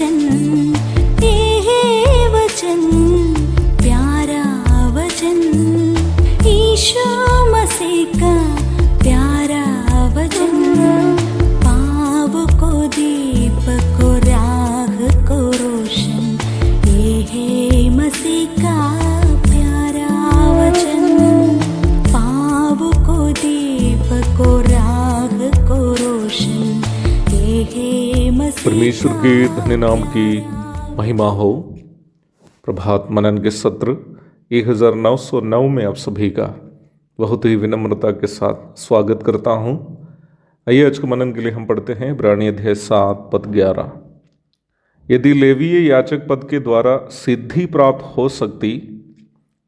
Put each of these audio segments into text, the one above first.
वचन, ये वचन प्यारा वचन, ईशु मसीह का प्यारा वचन, पाव को दीप को राह को रोशन, ये है मसीह का प्यारा वचन, पाव को दीप को राह को रोशन, ये है मसीह। परमेश्वर के धन्य नाम की महिमा हो। प्रभात मनन के सत्र 1909 में आप सभी का बहुत ही विनम्रता के साथ स्वागत करता हूँ। आइए आज के मनन के लिए हम पढ़ते हैं इब्रानी अध्याय 7 पद 11। यदि लेवीय याजक पद के द्वारा सिद्धि प्राप्त हो सकती,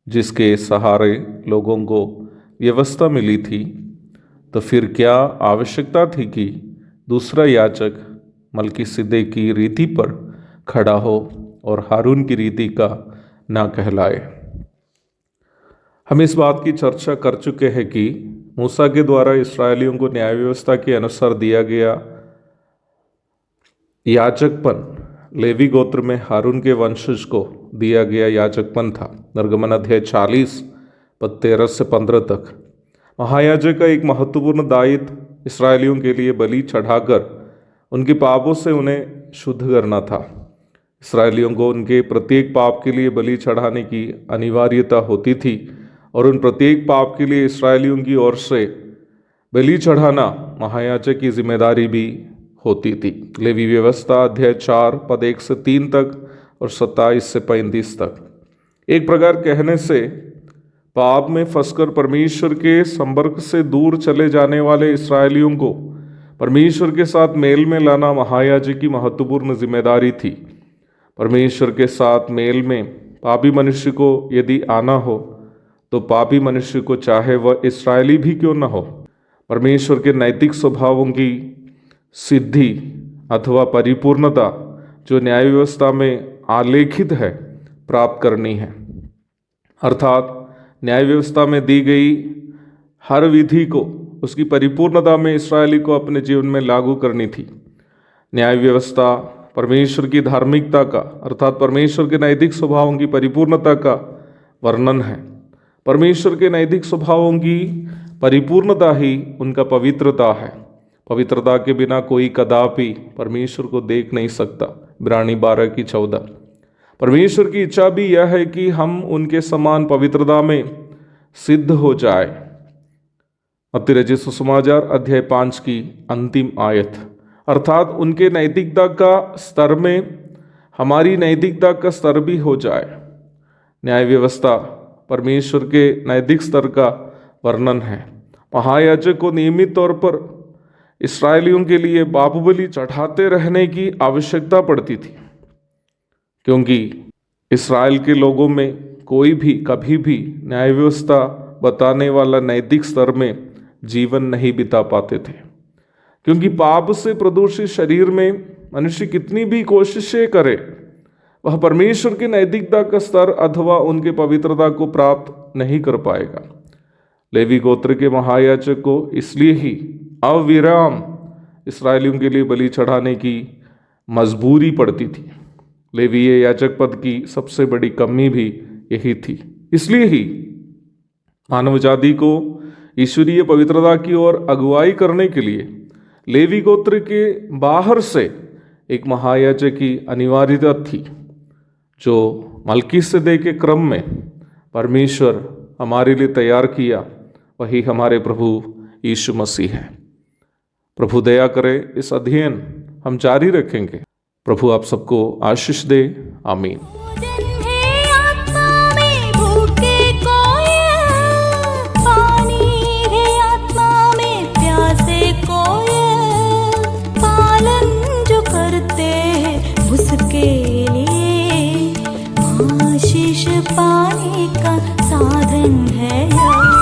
जिसके सहारे लोगों को व्यवस्था मिली थी, तो फिर क्या आवश्यकता थी कि दूसरा याजक मलकीसिदक की रीति पर खड़ा हो और हारून की रीति का ना कहलाए। हम इस बात की चर्चा कर चुके हैं कि मूसा के द्वारा इस्राएलियों को न्याय व्यवस्था के अनुसार दिया गया याजकपन लेवी गोत्र में हारून के वंशज को दिया गया याजकपन था। निर्गमन अध्याय 40 पद 13 से 15 तक महायाजक का एक महत्वपूर्ण दायित्व इस्राएलियों के लिए बलि चढ़ाकर उनके पापों से उन्हें शुद्ध करना था। इस्राएलियों को उनके प्रत्येक पाप के लिए बलि चढ़ाने की अनिवार्यता होती थी और उन प्रत्येक पाप के लिए इस्राएलियों की ओर से बलि चढ़ाना महायाजक की जिम्मेदारी भी होती थी। लेवी व्यवस्था अध्याय 4 पद 1 से 3 तक और 27 से 35 तक। एक प्रकार कहने से पाप में फंसकर परमेश्वर के संपर्क से दूर चले जाने वाले इस्राएलियों को परमेश्वर के साथ मेल में लाना महायाजक की महत्वपूर्ण जिम्मेदारी थी। परमेश्वर के साथ मेल में पापी मनुष्य को यदि आना हो, तो पापी मनुष्य को चाहे वह इस्राएली भी क्यों न हो, परमेश्वर के नैतिक स्वभावों की सिद्धि अथवा परिपूर्णता जो न्याय व्यवस्था में आलेखित है प्राप्त करनी है। अर्थात न्याय व्यवस्था में दी गई हर विधि को उसकी परिपूर्णता में इस्राएली को अपने जीवन में लागू करनी थी। न्याय व्यवस्था परमेश्वर की धार्मिकता का अर्थात परमेश्वर के नैतिक स्वभावों की परिपूर्णता का वर्णन है। परमेश्वर के नैतिक स्वभावों की परिपूर्णता ही उनका पवित्रता है। पवित्रता के बिना कोई कदापि परमेश्वर को देख नहीं सकता। इब्रानी 12 की 14। परमेश्वर की इच्छा भी यह है कि हम उनके समान पवित्रता में सिद्ध हो जाए। मत्ती रचित सुसमाचार अध्याय 5 की अंतिम आयत, अर्थात उनके नैतिकता का स्तर में हमारी नैतिकता का स्तर भी हो जाए। न्याय व्यवस्था परमेश्वर के नैतिक स्तर का वर्णन है। महायाजक को नियमित तौर पर इस्राएलियों के लिए पाप बलि चढ़ाते रहने की आवश्यकता पड़ती थी, क्योंकि इस्राएल के लोगों में कोई भी कभी भी न्याय व्यवस्था बताने वाला नैतिक स्तर में जीवन नहीं बिता पाते थे। क्योंकि पाप से प्रदूषित शरीर में मनुष्य कितनी भी कोशिशें करे, वह परमेश्वर की नैतिकता का स्तर अथवा उनके पवित्रता को प्राप्त नहीं कर पाएगा। लेवी गोत्र के महायाजक को इसलिए ही अविराम इस्राएलियों के लिए बलि चढ़ाने की मजबूरी पड़ती थी। लेवीय याजक पद की सबसे बड़ी कमी भी यही थी। इसलिए ही मानव जाति को ईश्वरीय पवित्रता की ओर अगुवाई करने के लिए लेवी गोत्र के बाहर से एक महायाजक की अनिवार्यता थी, जो मलकीसिदक के क्रम में परमेश्वर हमारे लिए तैयार किया, वही हमारे प्रभु यीशु मसीह है। प्रभु दया करे, इस अध्ययन हम जारी रखेंगे। प्रभु आप सबको आशीष दे। आमीन। आशीष पाने का साधन है।